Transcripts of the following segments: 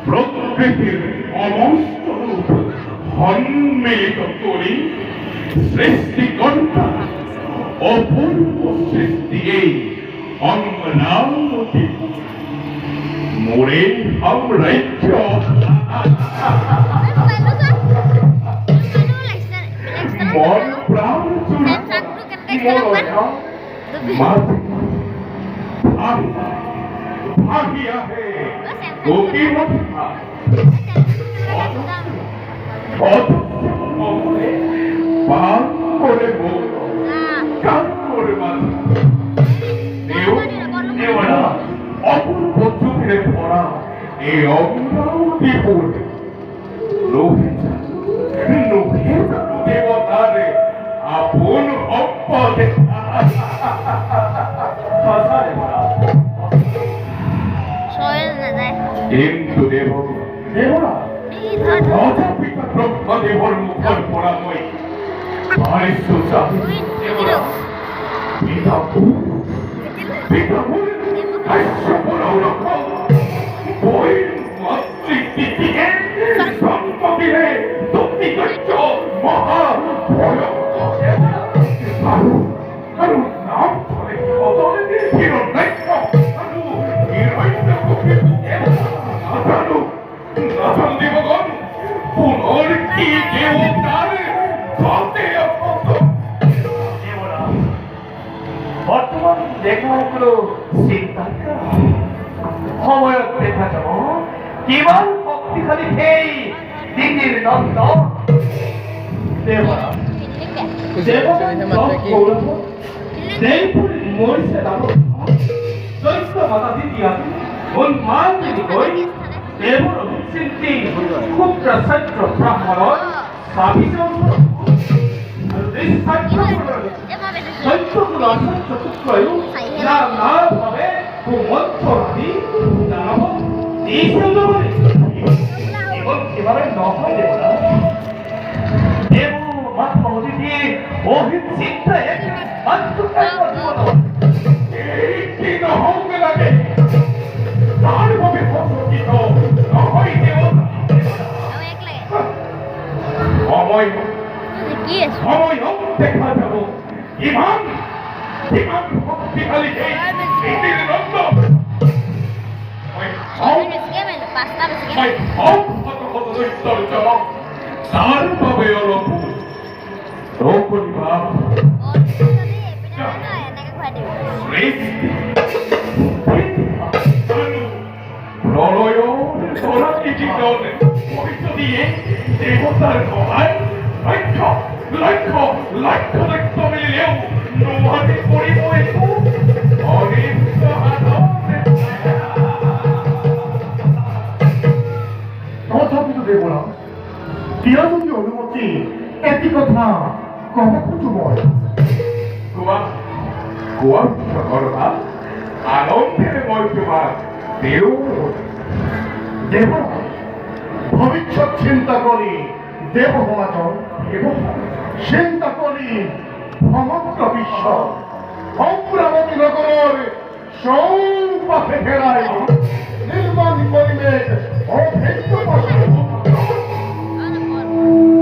প্রকৃতির সমস্ত রূপ সম্মিলিত করি সৃষ্টিকর্তা অপূর্ব সৃষ্টি এই অঙ্গনামতি মোরে সাম্রাজ্য মন প্রাণ ভাগিয়া হে গোপী পান করে অপূর্ব চোখে ভরা এই অঙ্গাউটি পড়ে লোভে দেবতারে আপন অপদে কিন্তু দেবরা রাজা পিতা ব্রহ্মদেবর মুখর পরাময় বর্তমান দেখাগুলো চিন্তা সময় দেখা যাব কেবল শক্তিশালী সেই দিদির নন্দ দেবরা মরিছে দৈত্য মাতা দ্বিতীয় উন্মান কই দেবর চিন্তি ক্ষুদ্র সত্য ব্রাহ্মণ সাবিজন সত্যগুলো অসত্য টুকরো যা না ভাবে কুমন্ত্রী দানব এই সুন্দরী এবং এবারে নহয় দেবরা দেব মাথা অদিতি অহিত চিন্তায় অন্তকায় জীবন এই কি নহঙ্গে লাগে তার ভাবে প্রসঙ্গিত নহয় দেবতা may hapon-hapon istorya saan pa ba yung loko? Loko ni ba? Please? Loloyo, orang ijigaw ne. Oito diye, devotar ko ay, laika na tumiliw. Nuhati puri mo ito. Orin sa ano. তথাপিতো দেব না দিয়া যদি অনুমতি একটি কথা কহ খুঁজু বল Kuwa করবা আনন্দের মধ্যমা দেও দেব ভবিষ্যৎ চিন্তা করি দেব সমাজৰ এবং চিন্তা করি সমগ্র বিশ্ব অমরাবতী নগরের চৌপাশে ঘেরাই নির্মাণ পরিবেশ অভিন্ন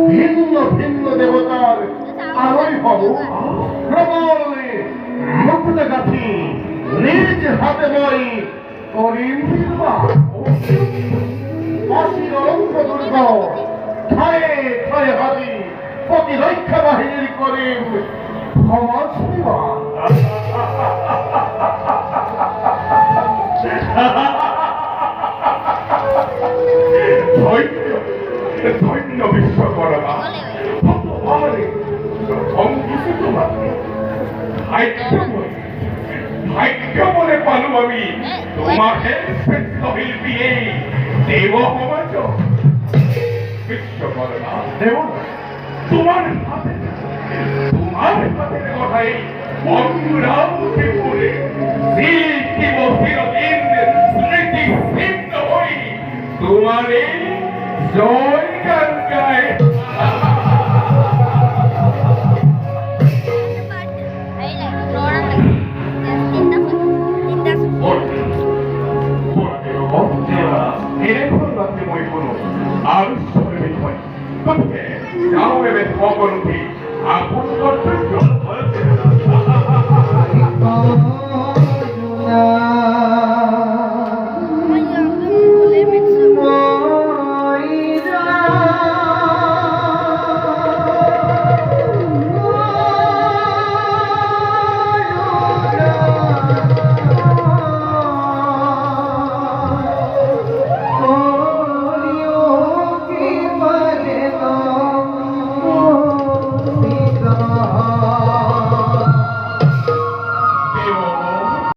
ভিন্ন ভিন্ন দেবতার আলোয় হব প্রবল মুকুট গাথি নিজ হাতে বই করিম নির্মাণ অশিরঙ্গ দুর্গ ঠায়ে ঠায়ে হাতি প্রতিরক্ষা বাহিনীর করিম সমাজ সেবা ধন্য বিশ্বকর্মা ভগবানে সংগীত মাত্র ভাগ্য বলে পালু আমি তোমাকে শ্রেষ্ঠ শিল্পী এই দেব সমাজ বিশ্বকর্মা দেব তোমার হাতে কথাই অঙ্গুরামকে বলে শিল্পী চিরদিন স্মৃতি সিদ্ধ হই তোমার এই জয় গান গায় আর সবে হয় তবে যাও এবে সকলকে আপন কর্তব্য